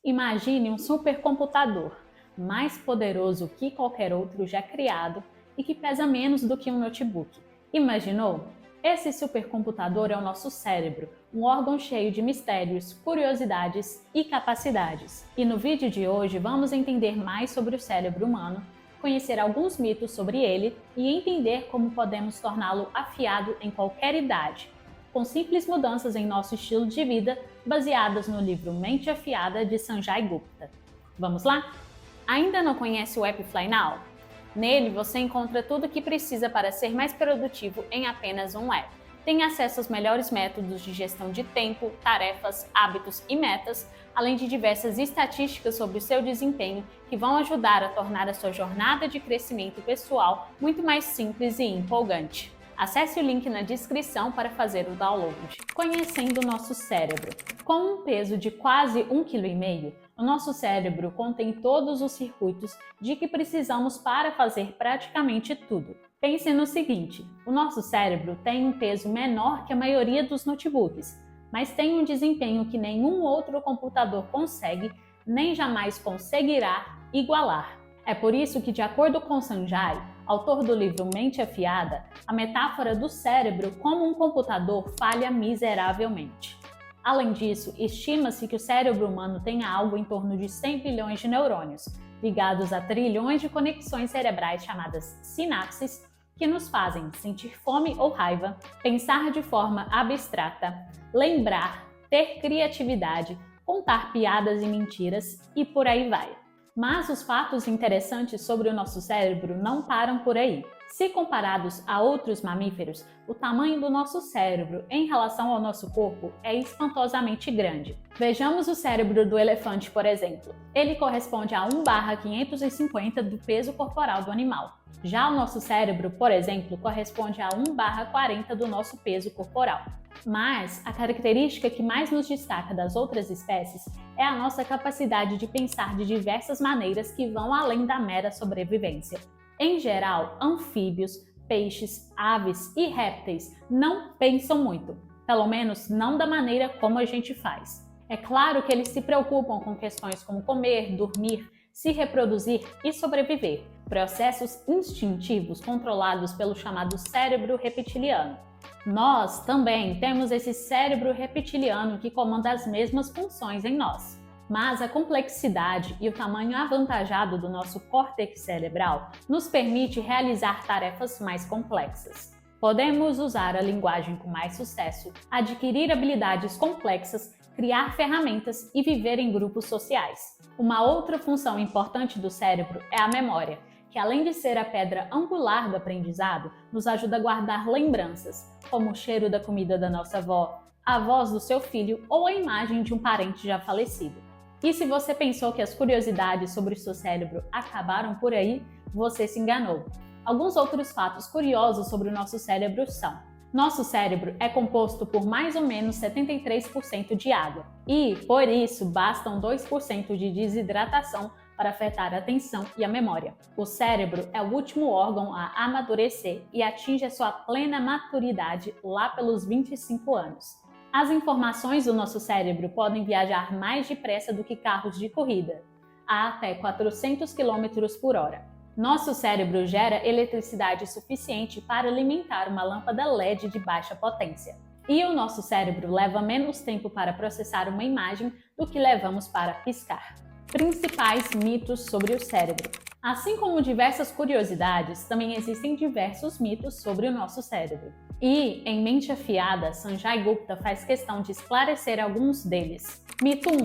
Imagine um supercomputador, mais poderoso que qualquer outro já criado e que pesa menos do que um notebook. Imaginou? Esse supercomputador é o nosso cérebro, um órgão cheio de mistérios, curiosidades e capacidades. E no vídeo de hoje vamos entender mais sobre o cérebro humano, conhecer alguns mitos sobre ele e entender como podemos torná-lo afiado em qualquer idade, com simples mudanças em nosso estilo de vida baseadas no livro Mente Afiada de Sanjay Gupta. Vamos lá? Ainda não conhece o app FlyNow? Nele você encontra tudo o que precisa para ser mais produtivo em apenas um app. Tem acesso aos melhores métodos de gestão de tempo, tarefas, hábitos e metas, além de diversas estatísticas sobre o seu desempenho que vão ajudar a tornar a sua jornada de crescimento pessoal muito mais simples e empolgante. Acesse o link na descrição para fazer o download. Conhecendo o nosso cérebro. Com um peso de quase 1,5 kg, o nosso cérebro contém todos os circuitos de que precisamos para fazer praticamente tudo. Pense no seguinte, o nosso cérebro tem um peso menor que a maioria dos notebooks, mas tem um desempenho que nenhum outro computador consegue, nem jamais conseguirá igualar. É por isso que, de acordo com Sanjay, autor do livro Mente Afiada, a metáfora do cérebro como um computador falha miseravelmente. Além disso, estima-se que o cérebro humano tenha algo em torno de 100 bilhões de neurônios, ligados a trilhões de conexões cerebrais chamadas sinapses, que nos fazem sentir fome ou raiva, pensar de forma abstrata, lembrar, ter criatividade, contar piadas e mentiras e por aí vai. Mas os fatos interessantes sobre o nosso cérebro não param por aí. Se comparados a outros mamíferos, o tamanho do nosso cérebro em relação ao nosso corpo é espantosamente grande. Vejamos o cérebro do elefante, por exemplo. Ele corresponde a 1/550 do peso corporal do animal. Já o nosso cérebro, por exemplo, corresponde a 1/40 do nosso peso corporal. Mas a característica que mais nos destaca das outras espécies é a nossa capacidade de pensar de diversas maneiras que vão além da mera sobrevivência. Em geral, anfíbios, peixes, aves e répteis não pensam muito, pelo menos não da maneira como a gente faz. É claro que eles se preocupam com questões como comer, dormir, se reproduzir e sobreviver, processos instintivos controlados pelo chamado cérebro reptiliano. Nós também temos esse cérebro reptiliano que comanda as mesmas funções em nós. Mas a complexidade e o tamanho avantajado do nosso córtex cerebral nos permite realizar tarefas mais complexas. Podemos usar a linguagem com mais sucesso, adquirir habilidades complexas, criar ferramentas e viver em grupos sociais. Uma outra função importante do cérebro é a memória, que além de ser a pedra angular do aprendizado, nos ajuda a guardar lembranças, como o cheiro da comida da nossa avó, a voz do seu filho ou a imagem de um parente já falecido. E se você pensou que as curiosidades sobre o seu cérebro acabaram por aí, você se enganou. Alguns outros fatos curiosos sobre o nosso cérebro são: nosso cérebro é composto por mais ou menos 73% de água e, por isso, bastam 2% de desidratação para afetar a atenção e a memória. O cérebro é o último órgão a amadurecer e atinge a sua plena maturidade lá pelos 25 anos. As informações do nosso cérebro podem viajar mais depressa do que carros de corrida, a até 400 km por hora. Nosso cérebro gera eletricidade suficiente para alimentar uma lâmpada LED de baixa potência. E o nosso cérebro leva menos tempo para processar uma imagem do que levamos para piscar. Principais mitos sobre o cérebro. Assim como diversas curiosidades, também existem diversos mitos sobre o nosso cérebro. E, em Mente Afiada, Sanjay Gupta faz questão de esclarecer alguns deles. Mito 1.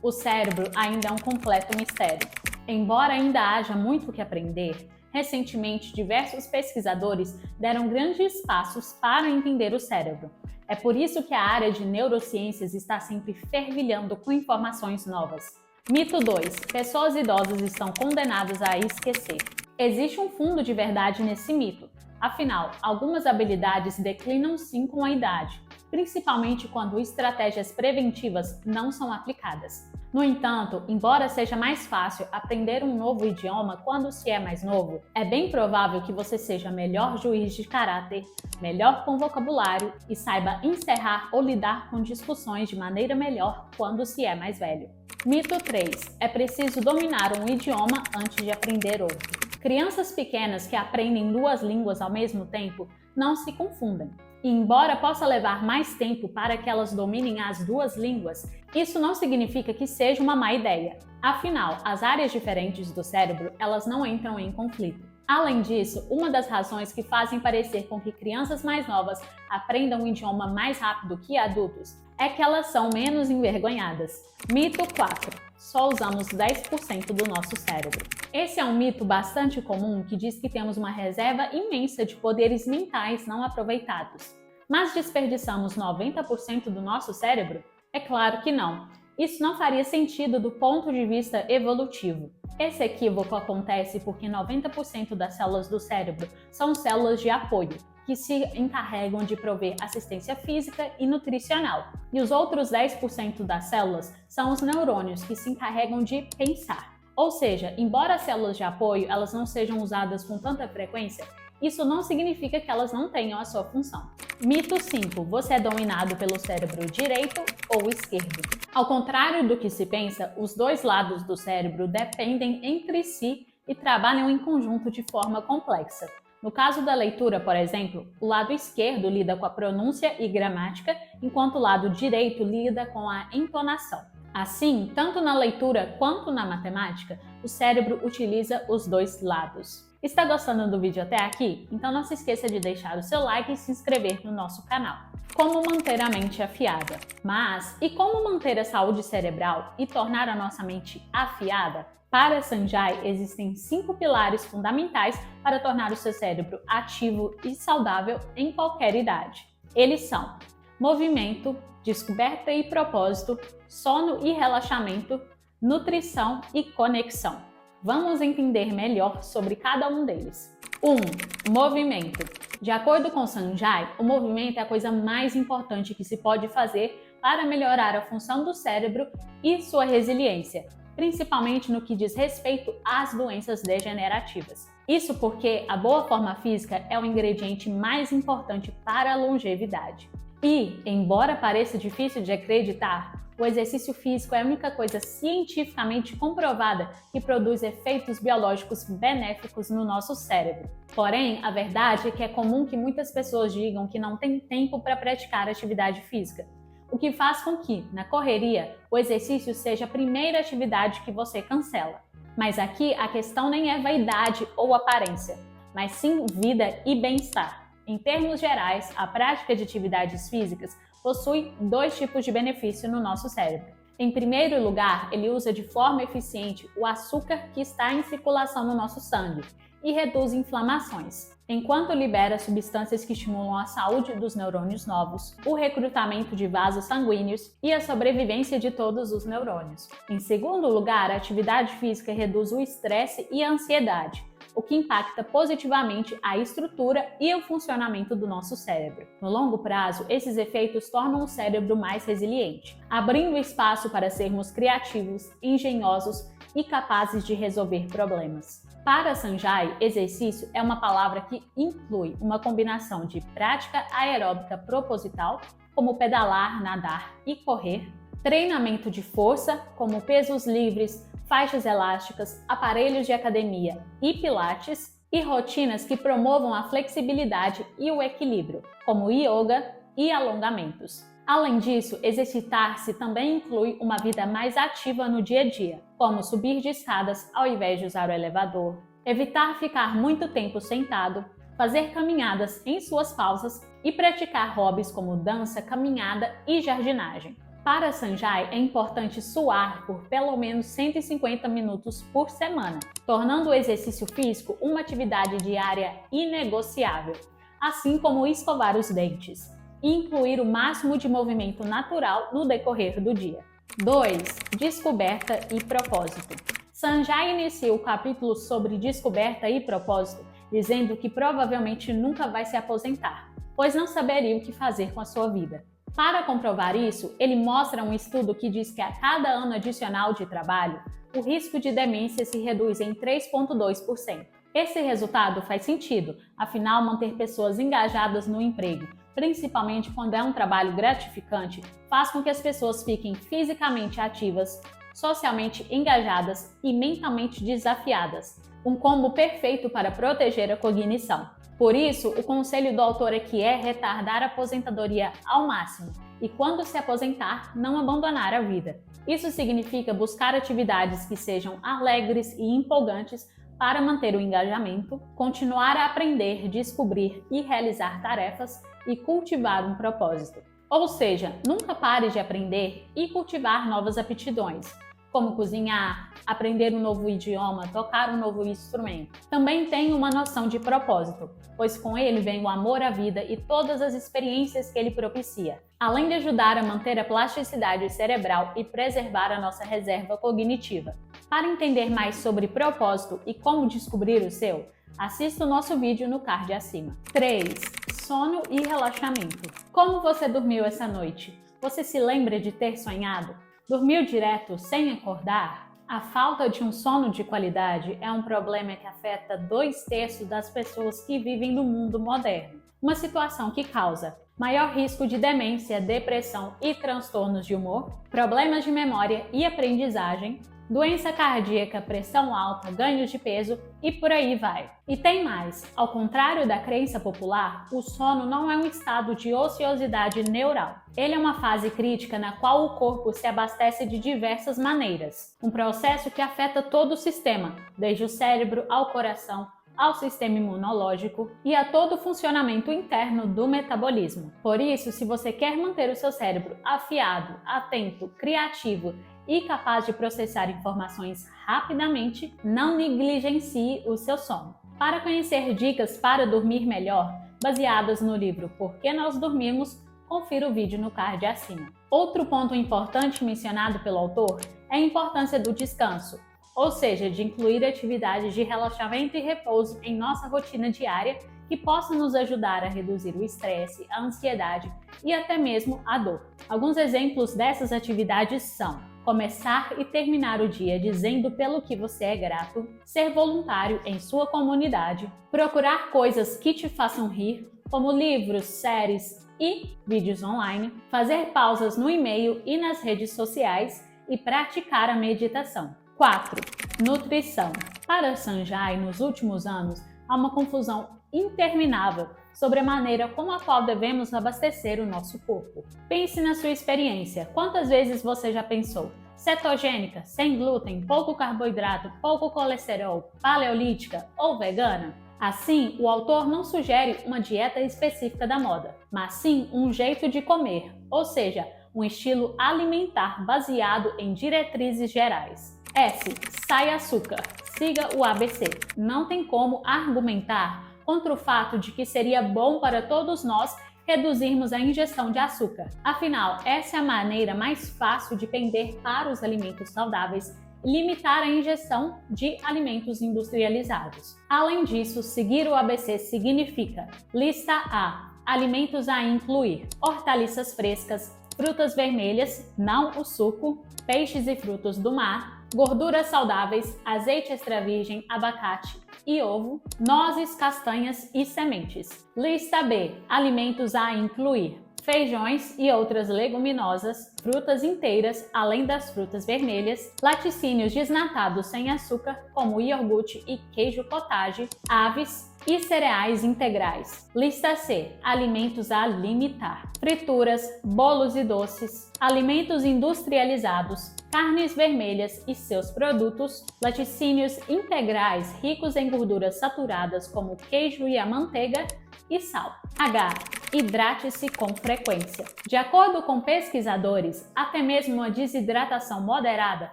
O cérebro ainda é um completo mistério. Embora ainda haja muito o que aprender, recentemente diversos pesquisadores deram grandes passos para entender o cérebro. É por isso que a área de neurociências está sempre fervilhando com informações novas. Mito 2. Pessoas idosas estão condenadas a esquecer. Existe um fundo de verdade nesse mito. Afinal, algumas habilidades declinam sim com a idade, principalmente quando estratégias preventivas não são aplicadas. No entanto, embora seja mais fácil aprender um novo idioma quando se é mais novo, é bem provável que você seja melhor juiz de caráter, melhor com vocabulário e saiba encerrar ou lidar com discussões de maneira melhor quando se é mais velho. Mito 3. É preciso dominar um idioma antes de aprender outro. Crianças pequenas que aprendem duas línguas ao mesmo tempo não se confundem. E embora possa levar mais tempo para que elas dominem as duas línguas, isso não significa que seja uma má ideia. Afinal, as áreas diferentes do cérebro, elas não entram em conflito. Além disso, uma das razões que fazem parecer com que crianças mais novas aprendam um idioma mais rápido que adultos é que elas são menos envergonhadas. Mito 4. Só usamos 10% do nosso cérebro. Esse é um mito bastante comum que diz que temos uma reserva imensa de poderes mentais não aproveitados. Mas desperdiçamos 90% do nosso cérebro? É claro que não. Isso não faria sentido do ponto de vista evolutivo. Esse equívoco acontece porque 90% das células do cérebro são células de apoio, que se encarregam de prover assistência física e nutricional. E os outros 10% das células são os neurônios, que se encarregam de pensar. Ou seja, embora as células de apoio elas não sejam usadas com tanta frequência, isso não significa que elas não tenham a sua função. Mito 5. Você é dominado pelo cérebro direito ou esquerdo. Ao contrário do que se pensa, os dois lados do cérebro dependem entre si e trabalham em conjunto de forma complexa. No caso da leitura, por exemplo, o lado esquerdo lida com a pronúncia e gramática, enquanto o lado direito lida com a entonação. Assim, tanto na leitura quanto na matemática, o cérebro utiliza os dois lados. Está gostando do vídeo até aqui? Então não se esqueça de deixar o seu like e se inscrever no nosso canal. Como manter a mente afiada? Mas, e como manter a saúde cerebral e tornar a nossa mente afiada? Para Sanjay, existem 5 pilares fundamentais para tornar o seu cérebro ativo e saudável em qualquer idade. Eles são movimento, descoberta e propósito, sono e relaxamento, nutrição e conexão. Vamos entender melhor sobre cada um deles. 1. Movimento. De acordo com Sanjay, o movimento é a coisa mais importante que se pode fazer para melhorar a função do cérebro e sua resiliência, principalmente no que diz respeito às doenças degenerativas. Isso porque a boa forma física é o ingrediente mais importante para a longevidade. E, embora pareça difícil de acreditar, o exercício físico é a única coisa cientificamente comprovada que produz efeitos biológicos benéficos no nosso cérebro. Porém, a verdade é que é comum que muitas pessoas digam que não têm tempo para praticar atividade física, o que faz com que, na correria, o exercício seja a primeira atividade que você cancela. Mas aqui a questão nem é vaidade ou aparência, mas sim vida e bem-estar. Em termos gerais, a prática de atividades físicas possui 2 tipos de benefício no nosso cérebro. Em primeiro lugar, ele usa de forma eficiente o açúcar que está em circulação no nosso sangue e reduz inflamações, enquanto libera substâncias que estimulam a saúde dos neurônios novos, o recrutamento de vasos sanguíneos e a sobrevivência de todos os neurônios. Em segundo lugar, a atividade física reduz o estresse e a ansiedade, o que impacta positivamente a estrutura e o funcionamento do nosso cérebro. No longo prazo, esses efeitos tornam o cérebro mais resiliente, abrindo espaço para sermos criativos, engenhosos e capazes de resolver problemas. Para Sanjay, exercício é uma palavra que inclui uma combinação de prática aeróbica proposital, como pedalar, nadar e correr, treinamento de força, como pesos livres, faixas elásticas, aparelhos de academia e pilates, e rotinas que promovam a flexibilidade e o equilíbrio, como yoga e alongamentos. Além disso, exercitar-se também inclui uma vida mais ativa no dia a dia, como subir de escadas ao invés de usar o elevador, evitar ficar muito tempo sentado, fazer caminhadas em suas pausas e praticar hobbies como dança, caminhada e jardinagem. Para Sanjay, é importante suar por pelo menos 150 minutos por semana, tornando o exercício físico uma atividade diária inegociável, assim como escovar os dentes, e incluir o máximo de movimento natural no decorrer do dia. 2. Descoberta e propósito. Sanjay inicia o capítulo sobre descoberta e propósito dizendo que provavelmente nunca vai se aposentar, pois não saberia o que fazer com a sua vida. Para comprovar isso, ele mostra um estudo que diz que a cada ano adicional de trabalho, o risco de demência se reduz em 3,2%. Esse resultado faz sentido, afinal, manter pessoas engajadas no emprego, principalmente quando é um trabalho gratificante, faz com que as pessoas fiquem fisicamente ativas, socialmente engajadas e mentalmente desafiadas. Um combo perfeito para proteger a cognição. Por isso, o conselho do autor aqui é retardar a aposentadoria ao máximo e, quando se aposentar, não abandonar a vida. Isso significa buscar atividades que sejam alegres e empolgantes para manter o engajamento, continuar a aprender, descobrir e realizar tarefas e cultivar um propósito. Ou seja, nunca pare de aprender e cultivar novas aptidões, como cozinhar, aprender um novo idioma, tocar um novo instrumento. Também tenha uma noção de propósito, pois com ele vem o amor à vida e todas as experiências que ele propicia, além de ajudar a manter a plasticidade cerebral e preservar a nossa reserva cognitiva. Para entender mais sobre propósito e como descobrir o seu, assista o nosso vídeo no card acima. 3. Sono e relaxamento. Como você dormiu essa noite? Você se lembra de ter sonhado? Dormiu direto sem acordar? A falta de um sono de qualidade é um problema que afeta 2/3 das pessoas que vivem no mundo moderno. Uma situação que causa maior risco de demência, depressão e transtornos de humor, problemas de memória e aprendizagem, doença cardíaca, pressão alta, ganhos de peso e por aí vai. E tem mais, ao contrário da crença popular, o sono não é um estado de ociosidade neural. Ele é uma fase crítica na qual o corpo se abastece de diversas maneiras. Um processo que afeta todo o sistema, desde o cérebro ao coração, ao sistema imunológico e a todo o funcionamento interno do metabolismo. Por isso, se você quer manter o seu cérebro afiado, atento, criativo e capaz de processar informações rapidamente, não negligencie o seu sono. Para conhecer dicas para dormir melhor, baseadas no livro Por que Nós Dormimos, confira o vídeo no card acima. Outro ponto importante mencionado pelo autor é a importância do descanso, ou seja, de incluir atividades de relaxamento e repouso em nossa rotina diária que possam nos ajudar a reduzir o estresse, a ansiedade e até mesmo a dor. Alguns exemplos dessas atividades são: começar e terminar o dia dizendo pelo que você é grato, ser voluntário em sua comunidade, procurar coisas que te façam rir, como livros, séries e vídeos online, fazer pausas no e-mail e nas redes sociais e praticar a meditação. 4. Nutrição. Para Sanjay, nos últimos anos, há uma confusão interminável sobre a maneira com a qual devemos abastecer o nosso corpo. Pense na sua experiência. Quantas vezes você já pensou: cetogênica, sem glúten, pouco carboidrato, pouco colesterol, paleolítica ou vegana? Assim, o autor não sugere uma dieta específica da moda, mas sim um jeito de comer, ou seja, um estilo alimentar baseado em diretrizes gerais. S. Sai açúcar. Siga o ABC. Não tem como argumentar contra o fato de que seria bom para todos nós reduzirmos a ingestão de açúcar. Afinal, essa é a maneira mais fácil de pender para os alimentos saudáveis e limitar a ingestão de alimentos industrializados. Além disso, seguir o ABC significa: lista A. Alimentos a incluir: hortaliças frescas, frutas vermelhas, não o suco, peixes e frutos do mar, gorduras saudáveis, azeite extra virgem, abacate e ovo, nozes, castanhas e sementes. Lista B. Alimentos a incluir: feijões e outras leguminosas, frutas inteiras, além das frutas vermelhas, laticínios desnatados sem açúcar, como iogurte e queijo cottage, aves e cereais integrais. Lista C. Alimentos a limitar: frituras, bolos e doces, alimentos industrializados, carnes vermelhas e seus produtos, laticínios integrais ricos em gorduras saturadas como o queijo e a manteiga, e sal. H. Hidrate-se com frequência. De acordo com pesquisadores, até mesmo uma desidratação moderada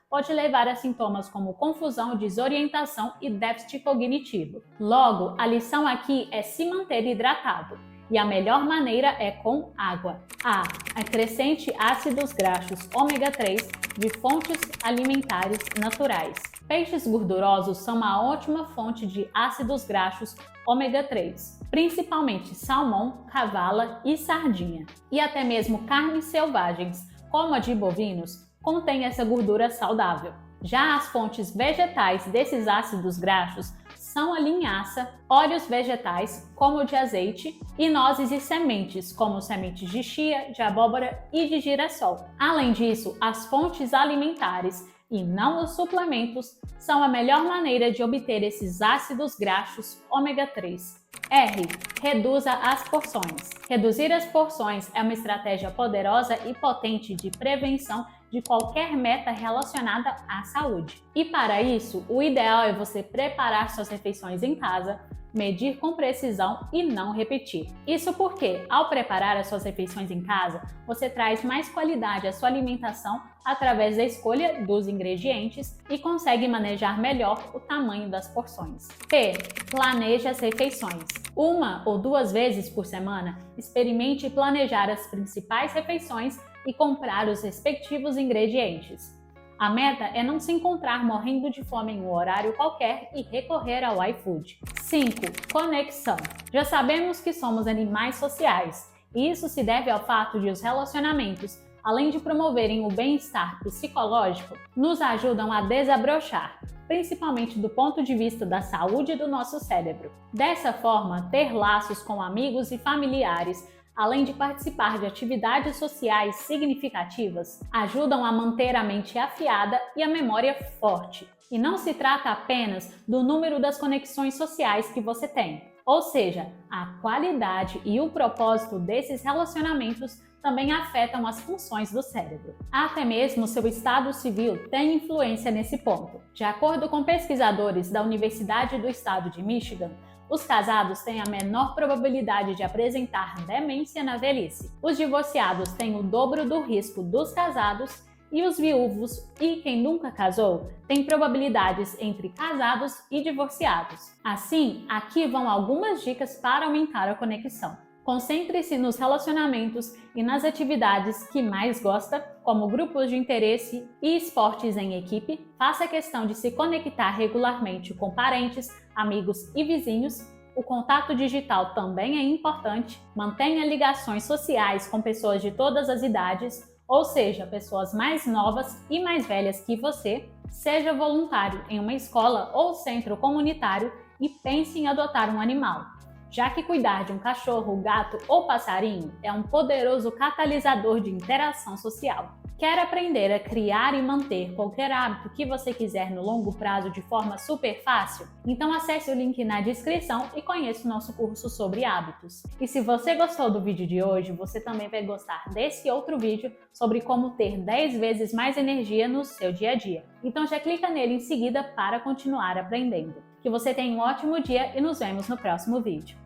pode levar a sintomas como confusão, desorientação e déficit cognitivo. Logo, a lição aqui é se manter hidratado. e a melhor maneira é com água. A. Acrescente ácidos graxos ômega 3 de fontes alimentares naturais. Peixes gordurosos são uma ótima fonte de ácidos graxos ômega 3, principalmente salmão, cavala e sardinha. E até mesmo carnes selvagens, como a de bovinos, contém essa gordura saudável. Já as fontes vegetais desses ácidos graxos são a linhaça, óleos vegetais, como o de azeite, e nozes e sementes, como sementes de chia, de abóbora e de girassol. Além disso, as fontes alimentares e não os suplementos são a melhor maneira de obter esses ácidos graxos ômega 3. R. Reduza as porções. Reduzir as porções é uma estratégia poderosa e potente de prevenção de qualquer meta relacionada à saúde. E para isso, o ideal é você preparar suas refeições em casa, medir com precisão e não repetir. Isso porque, ao preparar as suas refeições em casa, você traz mais qualidade à sua alimentação através da escolha dos ingredientes e consegue manejar melhor o tamanho das porções. P. Planeje as refeições. 1 ou 2 vezes por semana, experimente planejar as principais refeições e comprar os respectivos ingredientes. A meta é não se encontrar morrendo de fome em um horário qualquer e recorrer ao iFood. 5. Conexão. Já sabemos que somos animais sociais, e isso se deve ao fato de os relacionamentos, além de promoverem o bem-estar psicológico, nos ajudam a desabrochar, principalmente do ponto de vista da saúde do nosso cérebro. Dessa forma, ter laços com amigos e familiares, além de participar de atividades sociais significativas, ajudam a manter a mente afiada e a memória forte. E não se trata apenas do número das conexões sociais que você tem, ou seja, a qualidade e o propósito desses relacionamentos também afetam as funções do cérebro. Até mesmo seu estado civil tem influência nesse ponto. De acordo com pesquisadores da Universidade do Estado de Michigan, os casados têm a menor probabilidade de apresentar demência na velhice. Os divorciados têm o dobro do risco dos casados e os viúvos e quem nunca casou tem probabilidades entre casados e divorciados. Assim, aqui vão algumas dicas para aumentar a conexão. Concentre-se nos relacionamentos e nas atividades que mais gosta, como grupos de interesse e esportes em equipe. Faça questão de se conectar regularmente com parentes, amigos e vizinhos. O contato digital também é importante. Mantenha ligações sociais com pessoas de todas as idades, ou seja, pessoas mais novas e mais velhas que você. Seja voluntário em uma escola ou centro comunitário e pense em adotar um animal, já que cuidar de um cachorro, gato ou passarinho é um poderoso catalisador de interação social. Quer aprender a criar e manter qualquer hábito que você quiser no longo prazo de forma super fácil? Então acesse o link na descrição e conheça o nosso curso sobre hábitos. E se você gostou do vídeo de hoje, você também vai gostar desse outro vídeo sobre como ter 10 vezes mais energia no seu dia a dia. Então já clica nele em seguida para continuar aprendendo. Que você tenha um ótimo dia e nos vemos no próximo vídeo.